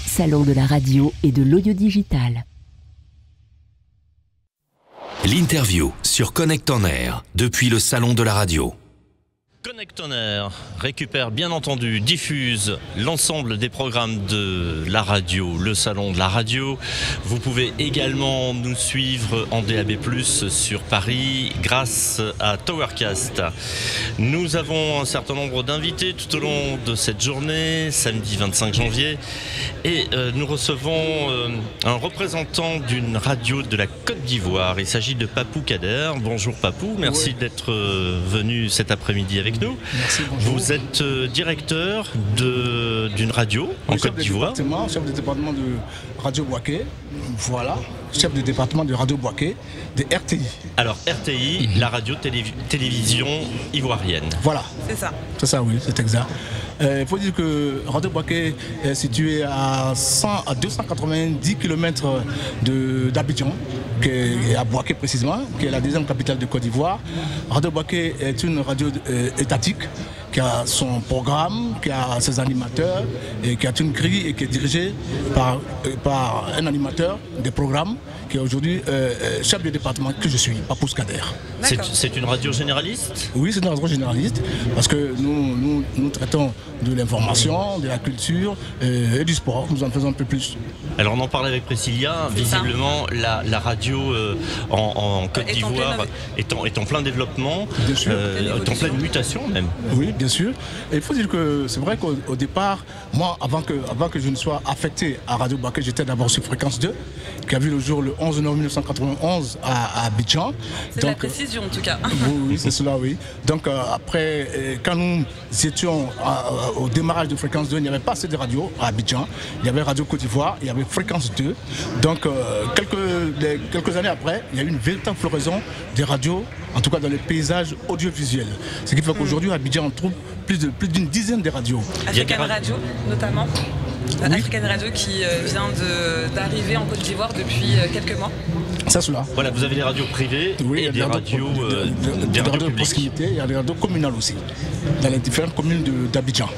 Salon de la radio et de l'audio digital. L'interview sur Connect On Air, depuis le Salon de la radio. Connect On Air récupère bien entendu, diffuse l'ensemble des programmes de la radio, le salon de la radio. Vous pouvez également nous suivre en DAB+, sur Paris grâce à Towercast. Nous avons un certain nombre d'invités tout au long de cette journée, samedi 25 janvier. Et nous recevons un représentant d'une radio de la Côte d'Ivoire. Il s'agit de Papou Kader. Bonjour Papou, merci d'être venu cet après-midi avec nous. Merci, bonjour. Vous êtes directeur d'une radio en Côte d'Ivoire. Chef de département de Radio Bouaké, voilà, chef de département de Radio Bouaké, de RTI. Alors RTI, la radio télévision ivoirienne. Voilà. C'est ça. C'est ça, oui, c'est exact. Il faut dire que Radio Bouaké est situé à 290 km d'Abidjan, à Bouaké précisément, qui est la deuxième capitale de Côte d'Ivoire. Radio Bouaké est une radio étatique qui a son programme, qui a ses animateurs, et qui a une grille et qui est dirigée par un animateur des programmes, qui est aujourd'hui chef de département que je suis, Papou Kader. C'est une radio généraliste ? Oui, c'est une radio généraliste, parce que nous traitons de l'information, de la culture et du sport. Nous en faisons un peu plus. Alors on en parlait avec Priscilla, visiblement la radio en Côte d'Ivoire est en plein développement, est en pleine mutation même. Oui, bien sûr. Et il faut dire que c'est vrai qu'au départ, moi, avant que je ne sois affecté à Radio Bouaké, j'étais d'abord sur Fréquence 2, qui a vu le jour le 11 novembre 1991 à Abidjan. C'est la précision en tout cas. Oui, c'est cela, oui. Donc après, quand nous étions au démarrage de Fréquence 2, il n'y avait pas assez de radios à Abidjan. Il y avait Radio Côte d'Ivoire, il y avait Fréquence 2. Donc quelques années après, il y a eu une véritable floraison des radios, en tout cas dans les paysages audiovisuels. Ce qui fait qu'aujourd'hui à Abidjan, on trouve plus d'une dizaine de radios. African Radio notamment. Oui. African Radio qui vient d'arriver en Côte d'Ivoire depuis quelques mois. C'est cela. Voilà, vous avez des radios privées et des radios de proximité. Il y a des radios communales aussi, dans les différentes communes d'Abidjan.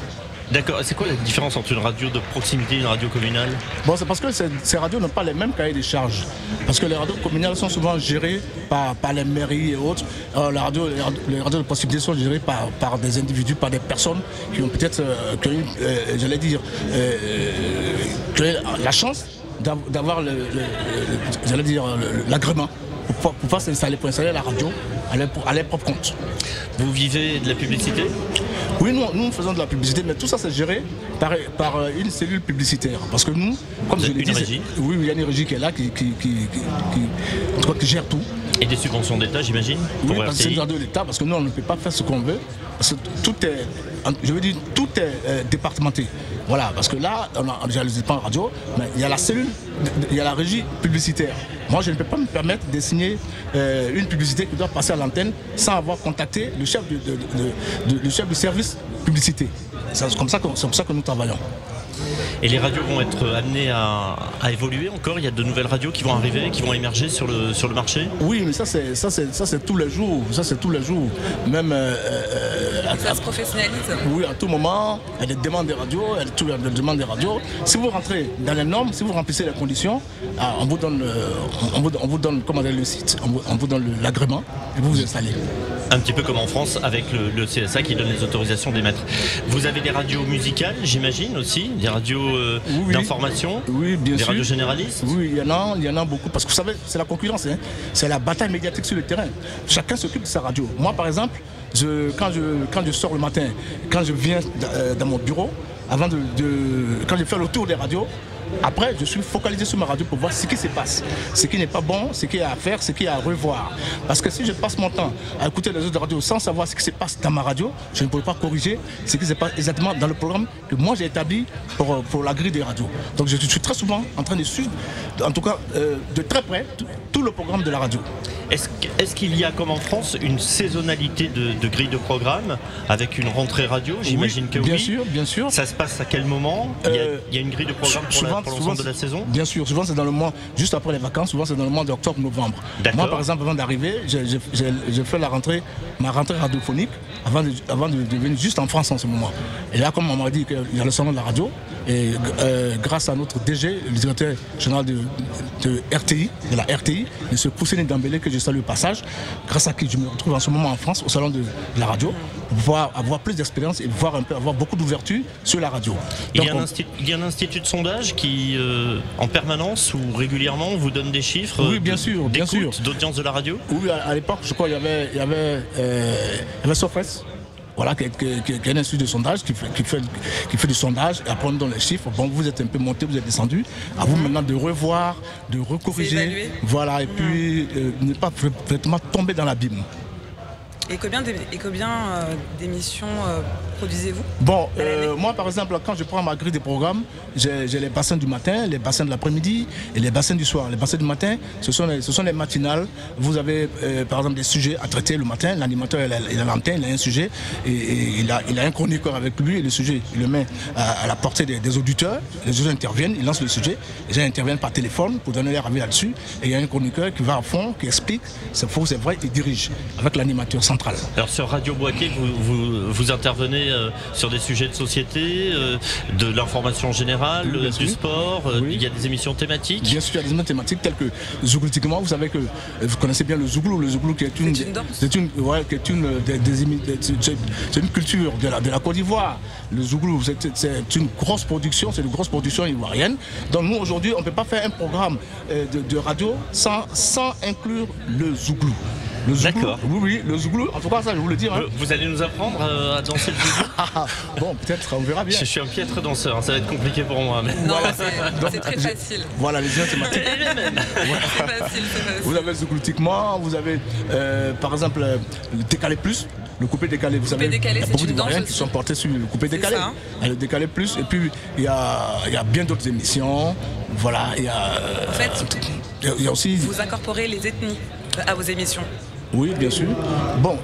D'accord, c'est quoi la différence entre une radio de proximité et une radio communale ? Bon, c'est parce que ces radios n'ont pas les mêmes cahiers de charges. Parce que les radios communales sont souvent gérées par les mairies et autres. Les radios de proximité sont gérées par des individus, par des personnes qui ont peut-être, la chance d'avoir l'agrément pour pouvoir s'installer, pour installer la radio à leur propre compte. Vous vivez de la publicité ? Oui, nous faisons de la publicité, mais tout ça c'est géré par une cellule publicitaire. Parce que nous, comme je l'ai dit, régie ? Oui, il y a une régie qui est là, qui gère tout. Et des subventions d'État, j'imagine ? Oui, parce que c'est une radio de l'État, parce que nous on ne peut pas faire ce qu'on veut. Parce que tout est départementé. Voilà, parce que là, on a déjà les départements radio, mais il y a la cellule, il y a la régie publicitaire. Moi, je ne peux pas me permettre de signer une publicité qui doit passer à l'antenne sans avoir contacté le chef du service publicité. C'est comme ça que nous travaillons. Et les radios vont être amenées à évoluer encore. Il y a de nouvelles radios qui vont arriver, qui vont émerger sur le marché. Oui, mais ça c'est tous les jours. Ça c'est tous les jours. Même ça se professionnalise. Oui, à tout moment, il y a des demandes des radios, Si vous rentrez dans les normes, si vous remplissez les conditions, on vous donne comment dire, le site, on vous donne l'agrément et vous vous installez. Un petit peu comme en France avec le CSA qui donne les autorisations d'émettre. Vous avez des radios musicales, j'imagine aussi, des radios d'information, oui, bien sûr. Radios généralistes. Oui, il y en a beaucoup. Parce que vous savez, c'est la concurrence, hein. C'est la bataille médiatique sur le terrain. Chacun s'occupe de sa radio. Moi, par exemple, quand je sors le matin, quand je viens dans mon bureau, quand je fais le tour des radios, après, je suis focalisé sur ma radio pour voir ce qui se passe, ce qui n'est pas bon, ce qu'il y a à faire, ce qu'il y a à revoir. Parce que si je passe mon temps à écouter les autres radios sans savoir ce qui se passe dans ma radio, je ne pourrai pas corriger ce qui se passe exactement dans le programme que moi j'ai établi pour la grille des radios. Donc je suis très souvent en train de suivre, en tout cas de très près, tout le programme de la radio. Est-ce qu'il y a, comme en France, une saisonnalité de grille de programme avec une rentrée radio? J'imagine que oui. Bien sûr. Ça se passe à quel moment? Il y a une grille de programme pour l'ensemble de la saison? Bien sûr, souvent c'est dans le mois, juste après les vacances, souvent c'est dans le mois d'octobre-novembre. Moi par exemple, avant d'arriver, j'ai fait ma rentrée radiophonique avant de venir juste en France en ce moment. Et là, comme on m'a dit qu'il y a le salon de la radio, et grâce à notre DG, le directeur général de RTI, de la RTI, M. Pousseni Dambélé, que je salue au passage, grâce à qui je me retrouve en ce moment en France, au salon de la radio, pour pouvoir avoir plus d'expérience et avoir beaucoup d'ouverture sur la radio. Il y a un institut de sondage qui, en permanence ou régulièrement, vous donne des chiffres bien sûr, d'audience de la radio? Oui, à l'époque, je crois, il y avait Sofres. Voilà, qui est un institut de sondage qui fait du sondage, et après on donne les chiffres. Bon, vous êtes un peu monté, vous êtes descendu. À vous maintenant de revoir, de recorriger. Voilà, et puis ne pas vraiment tomber dans l'abîme. Et combien d'émissions produisez-vous? Bon, moi par exemple, quand je prends ma grille de programmes, j'ai les bassins du matin, les bassins de l'après-midi et les bassins du soir. Les bassins du matin, ce sont les matinales. Vous avez par exemple des sujets à traiter le matin. L'animateur, il a l'antenne, il a un sujet et il a un chroniqueur avec lui. Et le sujet, il le met à la portée des auditeurs. Les auditeurs interviennent, ils lancent le sujet. Les gens interviennent par téléphone pour donner leur avis là-dessus. Et il y a un chroniqueur qui va à fond, qui explique. C'est faux, c'est vrai, il dirige avec l'animateur central. Alors sur Radio Boisquet, vous intervenez sur des sujets de société, de l'information générale, du sport, il y a des émissions thématiques? Bien sûr, il y a des émissions thématiques telles que Zouglou-Tiquement. Vous savez que vous connaissez bien le Zouglou qui est une culture de la Côte d'Ivoire. Le Zouglou, c'est une grosse production, c'est une grosse production ivoirienne. Donc nous aujourd'hui, on ne peut pas faire un programme de radio sans inclure le Zouglou. D'accord. Oui, le Zouglou, en tout cas ça je vous le dis. Hein. Vous allez nous apprendre à danser le Zouglou? Bon, peut-être, on verra bien. Je suis un piètre danseur, hein, ça va être compliqué pour moi. Mais... Non, c'est très facile. Voilà, les gens thématiques. C'est facile. Vous avez le Zouglou-Tiquement, vous avez par exemple le Décalé Plus. Le coupé décalé, vous savez, il y a beaucoup d'Ivoiriens qui sont portés sur le coupé décalé. Ça, hein. Le décalé plus, et puis il y a bien d'autres émissions. Voilà, il y a. En fait, il y a aussi. Vous incorporez les ethnies à vos émissions. Oui, bien sûr. Bon,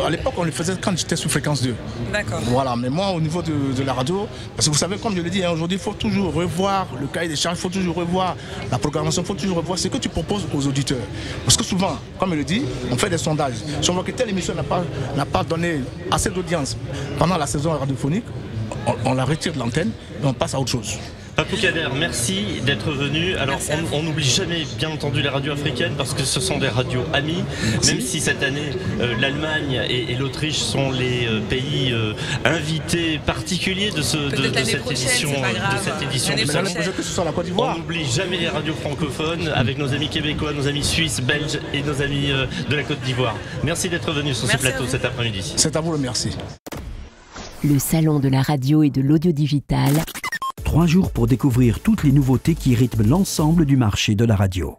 à l'époque, on le faisait quand j'étais sur Fréquence 2. D'accord. Voilà, mais moi, au niveau de la radio, parce que vous savez, comme je l'ai dit, hein, aujourd'hui, il faut toujours revoir le cahier des charges, il faut toujours revoir la programmation, il faut toujours revoir ce que tu proposes aux auditeurs. Parce que souvent, comme je le dis, on fait des sondages. Si on voit que telle émission n'a pas donné assez d'audience pendant la saison radiophonique, on la retire de l'antenne et on passe à autre chose. Papou Kader, merci d'être venu. Alors, on n'oublie jamais, bien entendu, les radios africaines parce que ce sont des radios amies. Merci. Même si cette année, l'Allemagne et l'Autriche sont les pays invités particuliers de cette édition. Que ce soit la Côte d'Ivoire. On n'oublie jamais les radios francophones avec nos amis québécois, nos amis suisses, belges et nos amis de la Côte d'Ivoire. Merci d'être venu sur ce plateau cet après-midi. C'est à vous le merci. Le salon de la radio et de l'audio digital. 3 jours pour découvrir toutes les nouveautés qui rythment l'ensemble du marché de la radio.